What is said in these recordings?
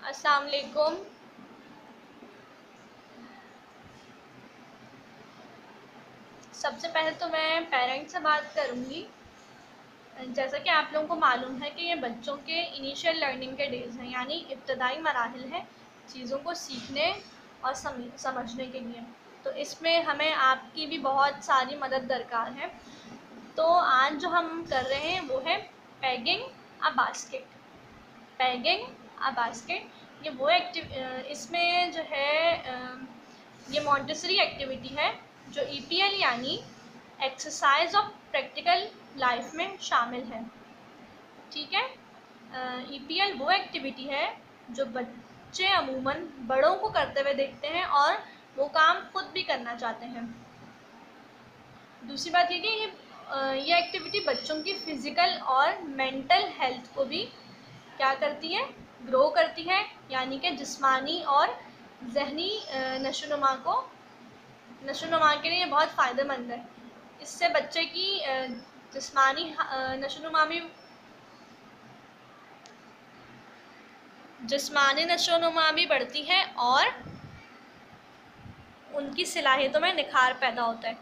अस्सलाम वालेकुम। सबसे पहले तो मैं पेरेंट्स से बात करूँगी। जैसा कि आप लोगों को मालूम है कि ये बच्चों के इनिशियल लर्निंग के डेज़ हैं, यानी इब्तदाई मराहिल हैं चीज़ों को सीखने और समझने के लिए। तो इसमें हमें आपकी भी बहुत सारी मदद दरकार है। तो आज जो हम कर रहे हैं वो है paging a basket. Paging a basket ये वो इसमें जो है ये मॉन्टेसरी एक्टिविटी है जो EPL यानी एक्सरसाइज ऑफ प्रैक्टिकल लाइफ में शामिल है। ठीक है, EPL वो एक्टिविटी है जो बच्चे अमूमन बड़ों को करते हुए देखते हैं और वो काम खुद भी करना चाहते हैं। दूसरी बात ये कि ये एक्टिविटी बच्चों की फ़िज़िकल और मेंटल हेल्थ को भी क्या करती है, ग्रो करती है, यानी कि जिस्मानी और ज़हनी नशोनुमा के लिए बहुत फ़ायदेमंद है। इससे बच्चे की जिस्मानी नशोनुमा भी बढ़ती है और उनकी सलाहियतों में निखार पैदा होता है।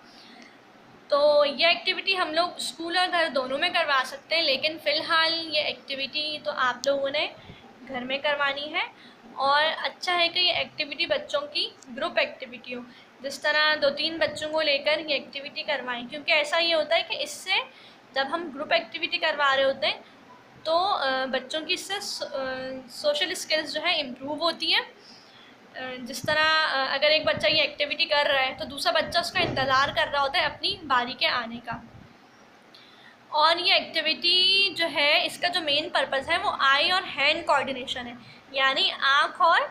तो ये एक्टिविटी हम लोग स्कूल और घर दोनों में करवा सकते हैं, लेकिन फ़िलहाल ये एक्टिविटी तो आप लोगों ने घर में करवानी है। और अच्छा है कि ये एक्टिविटी बच्चों की ग्रुप एक्टिविटी हो, जिस तरह 2-3 बच्चों को लेकर ये एक्टिविटी करवाएं, क्योंकि ऐसा ये होता है कि इससे जब हम ग्रुप एक्टिविटी करवा रहे होते हैं तो बच्चों की इससे सोशल स्किल्स जो है इम्प्रूव होती है। जिस तरह अगर एक बच्चा ये एक्टिविटी कर रहा है तो दूसरा बच्चा उसका इंतज़ार कर रहा होता है अपनी बारी के आने का। और ये एक्टिविटी जो है इसका जो मेन पर्पज़ है वो आई और हैंड कोऑर्डिनेशन है, यानी आँख और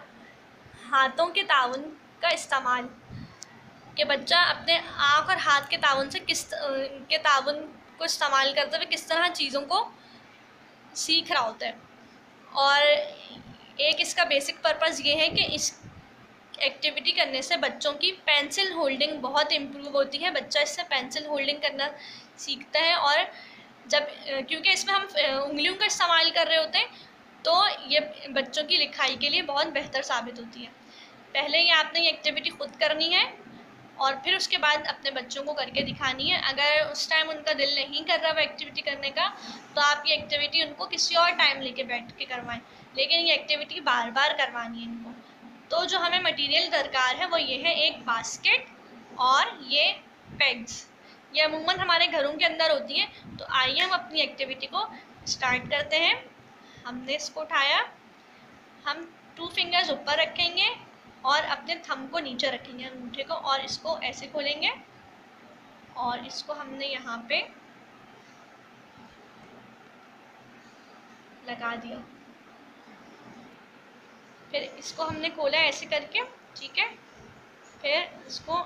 हाथों के ताउन का इस्तेमाल, कि बच्चा अपने आँख और हाथ के ताउन से के ताउन को इस्तेमाल करते हुए किस तरह चीज़ों को सीख रहा होता है। और एक इसका बेसिक पर्पज़ ये है कि इस एक्टिविटी करने से बच्चों की पेंसिल होल्डिंग बहुत इम्प्रूव होती है। बच्चा इससे पेंसिल होल्डिंग करना सीखता है, और जब क्योंकि इसमें हम उंगलियों का इस्तेमाल कर रहे होते हैं तो ये बच्चों की लिखाई के लिए बहुत बेहतर साबित होती है। पहले ये आपने ये एक्टिविटी खुद करनी है और फिर उसके बाद अपने बच्चों को करके दिखानी है। अगर उस टाइम उनका दिल नहीं कर रहा वो एक्टिविटी करने का तो आप ये एक्टिविटी उनको किसी और टाइम लेके बैठ के करवाएं, लेकिन ये एक्टिविटी बार बार करवानी है इनको। तो जो हमें मटेरियल दरकार है वो ये है एक बास्केट और ये पेग्स। ये अमूमन हमारे घरों के अंदर होती है। तो आइए हम अपनी एक्टिविटी को स्टार्ट करते हैं। हमने इसको उठाया, हम 2 फिंगर्स ऊपर रखेंगे और अपने थंब को नीचे रखेंगे, अंगूठे को, और इसको ऐसे खोलेंगे और इसको हमने यहाँ पे लगा दिया। फिर इसको हमने खोला ऐसे करके, ठीक है। फिर इसको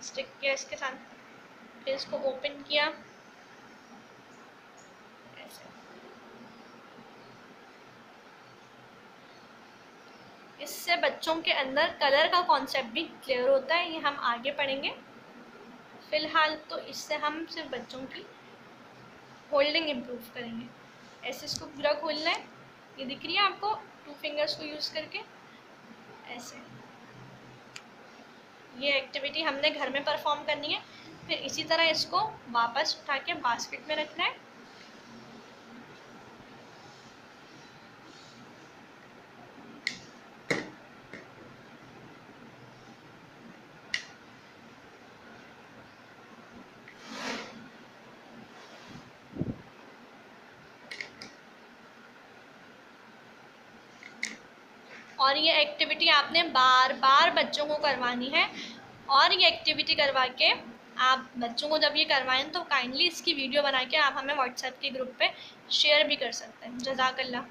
स्टिक किया इसके साथ, फिर इसको ओपन किया ऐसे। इससे बच्चों के अंदर कलर का कॉन्सेप्ट भी क्लियर होता है, ये हम आगे पढ़ेंगे। फ़िलहाल तो इससे हम सिर्फ बच्चों की होल्डिंग इम्प्रूव करेंगे। ऐसे इसको पूरा खोलना है, ये दिख रही है आपको, 2 फिंगर्स को यूज़ करके ऐसे। ये एक्टिविटी हमने घर में परफॉर्म करनी है। फिर इसी तरह इसको वापस उठा के बास्केट में रखना है। और ये एक्टिविटी आपने बार बार बच्चों को करवानी है। और ये एक्टिविटी करवा के आप बच्चों को जब ये करवाएं तो काइंडली इसकी वीडियो बना के आप हमें व्हाट्सएप के ग्रुप पे शेयर भी कर सकते हैं। जज़ाकल्लाह।